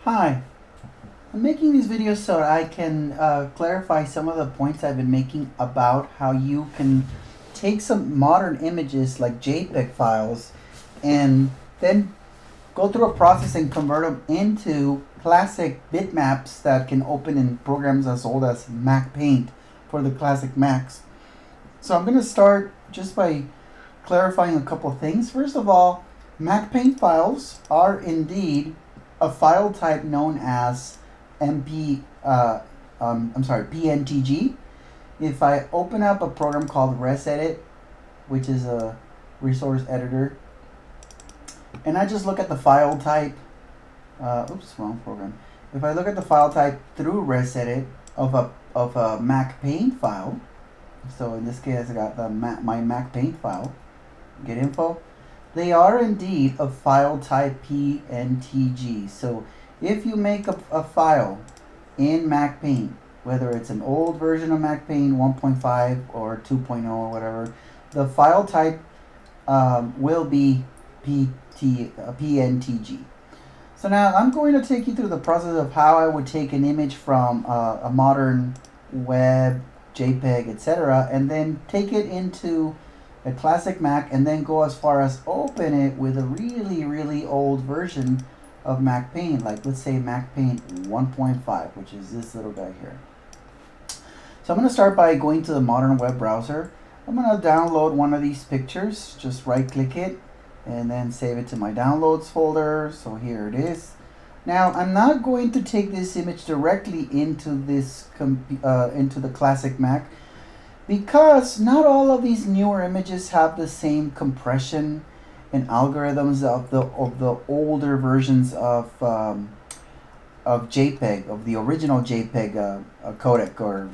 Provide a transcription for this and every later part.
Hi, I'm making these videos so I can clarify some of the points I've been making about how you can take some modern images like JPEG files and then go through a process and convert them into classic bitmaps that can open in programs as old as MacPaint for the classic Macs. So I'm going to start just by clarifying a couple of things. First of all, MacPaint files are indeed a file type known as PNTG. If I open up a program called ResEdit, which is a resource editor, and I just look at the file type, wrong program. If I look at the file type through ResEdit of a MacPaint file, so in this case I got my MacPaint file, get info. They are indeed a file type PNTG. So if you make a file in MacPaint, whether it's an old version of MacPaint 1.5 or 2.0 or whatever, the file type will be PNTG. So now I'm going to take you through the process of how I would take an image from a modern web, JPEG, etc., and then take it into a classic Mac and then go as far as open it with a really old version of MacPaint, like let's say MacPaint 1.5, which is this little guy here. So I'm going to start by going to the modern web browser. I'm going to download one of these pictures, just right click it and then save it to my downloads folder. So here it is. Now I'm not going to take this image directly into this into the classic Mac, because not all of these newer images have the same compression and algorithms of the older versions of JPEG, of the original JPEG codec or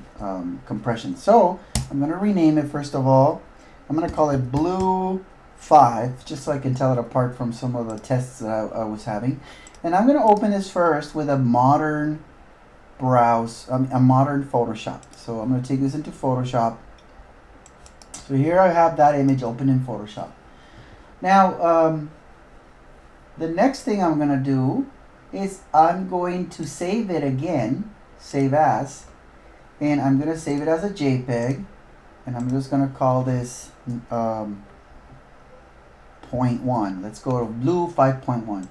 compression. So I'm going to rename it first of all. I'm going to call it Blue 5, just so I can tell it apart from some of the tests that I was having. And I'm going to open this first with a modern a modern Photoshop. So I'm going to take this into Photoshop. So here I have that image open in Photoshop. Now, the next thing I'm going to do is I'm going to save it again, save as, and I'm going to save it as a JPEG, and I'm just going to call this 0.1. Let's go to Blue 5.1.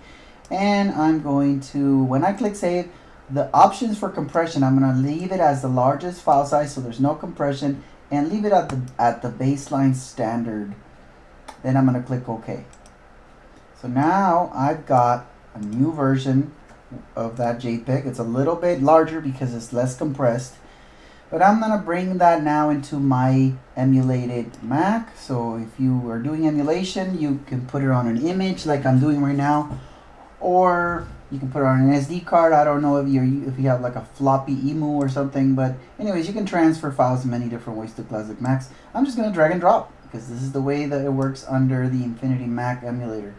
And I'm going to, when I click save, the options for compression, I'm going to leave it as the largest file size, so there's no compression, and leave it at the baseline standard. Then I'm going to click OK. So now I've got a new version of that JPEG. It's a little bit larger because it's less compressed, but I'm going to bring that now into my emulated Mac. So if you are doing emulation, you can put it on an image like I'm doing right now, or you can put it on an SD card. I don't know if you have like a floppy emu or something, but anyways, you can transfer files in many different ways to classic Macs. I'm just going to drag and drop because this is the way that it works under the Infinity Mac emulator.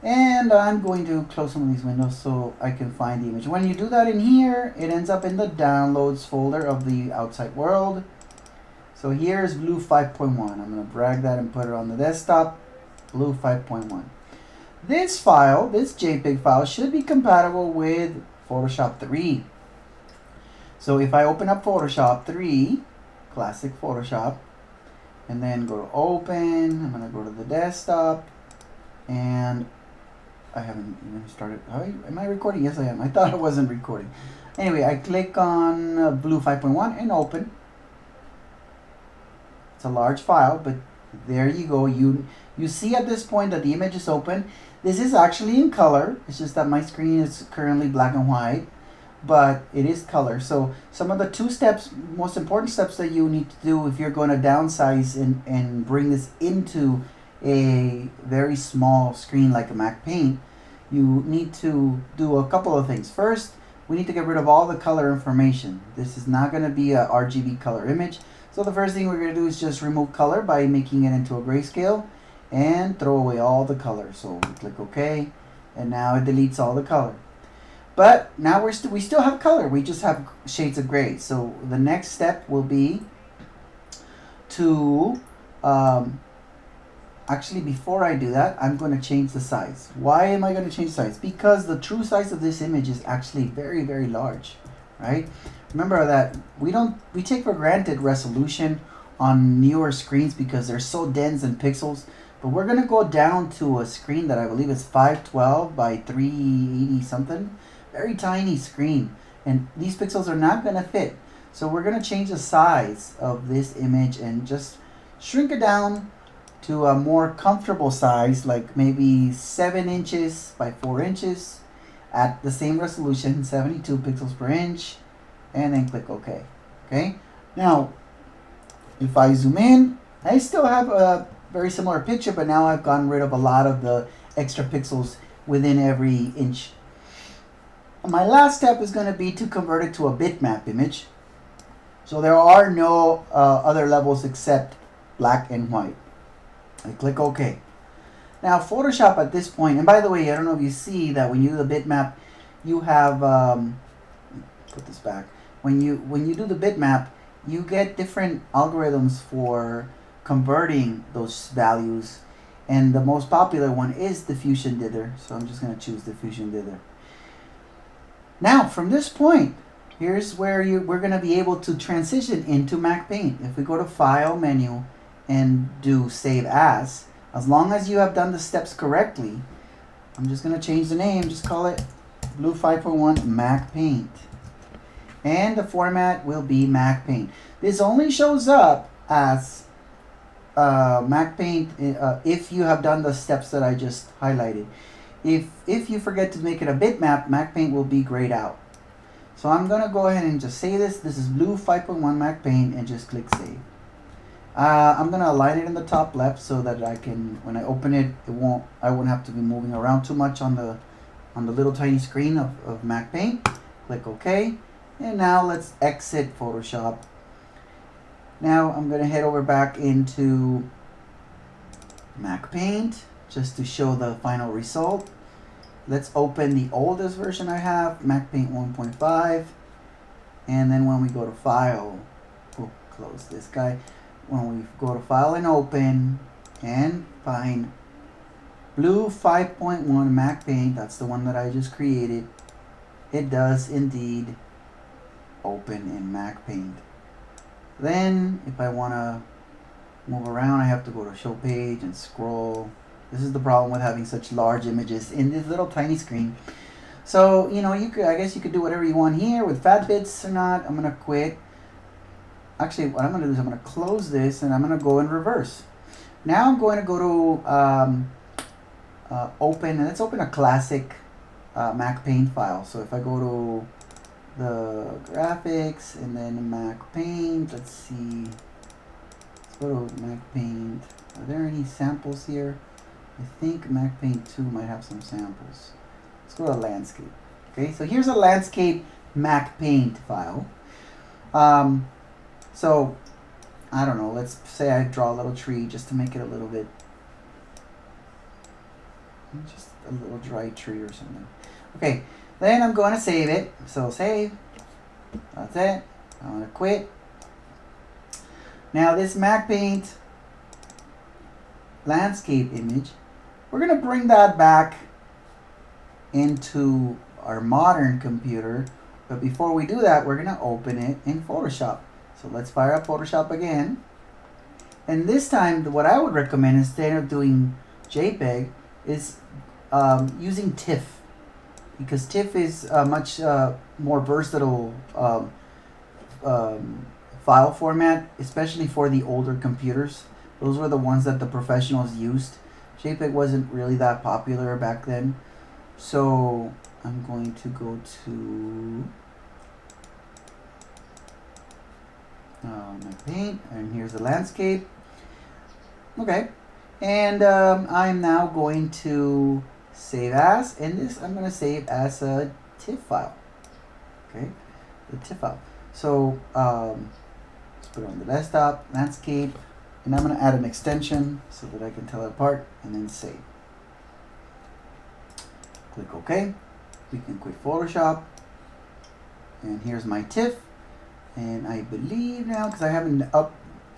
And I'm going to close some of these windows so I can find the image. When you do that in here, it ends up in the downloads folder of the outside world. So here's Blue 5.1. I'm going to drag that and put it on the desktop. Blue 5.1. This file, this JPEG file, should be compatible with Photoshop 3. So if I open up Photoshop 3, classic Photoshop, and then go to open, I'm going to go to the desktop, and I haven't even started. Am I recording? Yes, I am. I thought I wasn't recording. Anyway, I click on Blue 5.1 and open. It's a large file, but there you go. You see at this point that the image is open. This is actually in color. It's just that my screen is currently black and white, but it is color. So some of the most important steps that you need to do if you're going to downsize and bring this into a very small screen like a MacPaint, you need to do a couple of things. First, we need to get rid of all the color information. This is not going to be a RGB color image. So the first thing we're going to do is just remove color by making it into a grayscale and throw away all the color. So we click OK, and now it deletes all the color. But now we still have color. We just have shades of gray. So the next step will be to Actually, before I do that, I'm going to change the size. Why am I going to change the size? Because the true size of this image is actually very, very large, right? Remember that we take for granted resolution on newer screens because they're so dense in pixels. But we're going to go down to a screen that I believe is 512 by 380 something. Very tiny screen. And these pixels are not going to fit. So we're going to change the size of this image and just shrink it down to a more comfortable size, like maybe 7 inches by 4 inches at the same resolution, 72 pixels per inch, and then click OK. Okay. Now, if I zoom in, I still have a very similar picture, but now I've gotten rid of a lot of the extra pixels within every inch. My last step is going to be to convert it to a bitmap image. So there are no other levels except black and white. I click OK. Now Photoshop at this point, and by the way, I don't know if you see that when you do the bitmap, you have put this back. When you do the bitmap, you get different algorithms for converting those values, and the most popular one is the Fusion Dither. So I'm just going to choose the Fusion Dither. Now from this point, here's where we're going to be able to transition into MacPaint. If we go to File menu and do Save As long as you have done the steps correctly, I'm just going to change the name, just call it Blue 5.1 MacPaint. And the format will be MacPaint. This only shows up as MacPaint if you have done the steps that I just highlighted. If you forget to make it a bitmap, MacPaint will be grayed out. So I'm going to go ahead and just say this. This is Blue 5.1 MacPaint and just click Save. I'm going to align it in the top left so that I can, when I open it, I won't have to be moving around too much on the little tiny screen of MacPaint. Click OK. And now let's exit Photoshop. Now I'm going to head over back into MacPaint just to show the final result. Let's open the oldest version I have, MacPaint 1.5. And then when we go to File, we'll close this guy. When we go to File and Open and find Blue 5.1 MacPaint, that's the one that I just created, it does indeed open in MacPaint. Then if I want to move around, I have to go to Show Page and scroll. This is the problem with having such large images in this little tiny screen. So, I guess you could do whatever you want here with fat bits or not. I'm going to quit. Actually, what I'm going to do is I'm going to close this and I'm going to go in reverse. Now I'm going to go to open, and let's open a classic MacPaint file. So if I go to the graphics and then MacPaint, let's see. Let's go to MacPaint. Are there any samples here? I think MacPaint 2 might have some samples. Let's go to landscape. Okay, so here's a landscape MacPaint file. So I don't know, let's say I draw a little tree just to make it a little bit, just a little dry tree or something. Okay, then I'm going to save it. So save. That's it. I'm going to quit. Now this MacPaint landscape image, we're going to bring that back into our modern computer. But before we do that, we're going to open it in Photoshop. So let's fire up Photoshop again. And this time, what I would recommend instead of doing JPEG is using TIFF. Because TIFF is a much more versatile file format, especially for the older computers. Those were the ones that the professionals used. JPEG wasn't really that popular back then. So I'm going to go to MacPaint, and here's the landscape. Okay, and I'm now going to save as, and this I'm going to save as a TIFF file. Okay, the TIFF file. So let's put it on the desktop, landscape, and I'm going to add an extension so that I can tell it apart, and then save. Click OK. We can quit Photoshop, and here's my TIFF. And I believe now, because I haven't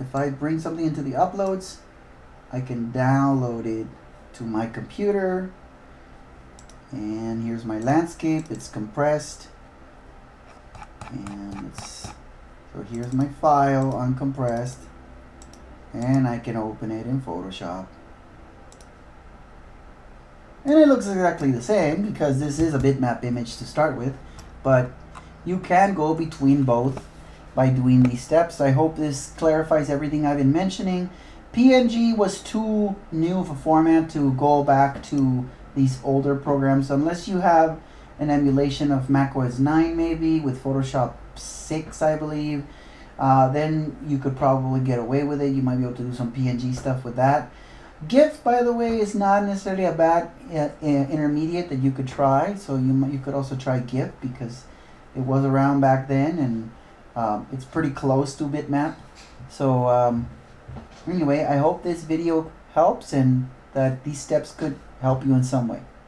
if I bring something into the uploads, I can download it to my computer. And here's my landscape. It's compressed. And so here's my file uncompressed. And I can open it in Photoshop. And it looks exactly the same because this is a bitmap image to start with. But you can go between both by doing these steps. I hope this clarifies everything I've been mentioning. PNG was too new of a format to go back to these older programs unless you have an emulation of macOS 9 maybe with Photoshop 6, I believe. Then you could probably get away with it. You might be able to do some PNG stuff with that. GIF, by the way, is not necessarily a bad intermediate that you could try. So you could also try GIF because it was around back then, and it's pretty close to bitmap. So anyway, I hope this video helps and that these steps could help you in some way.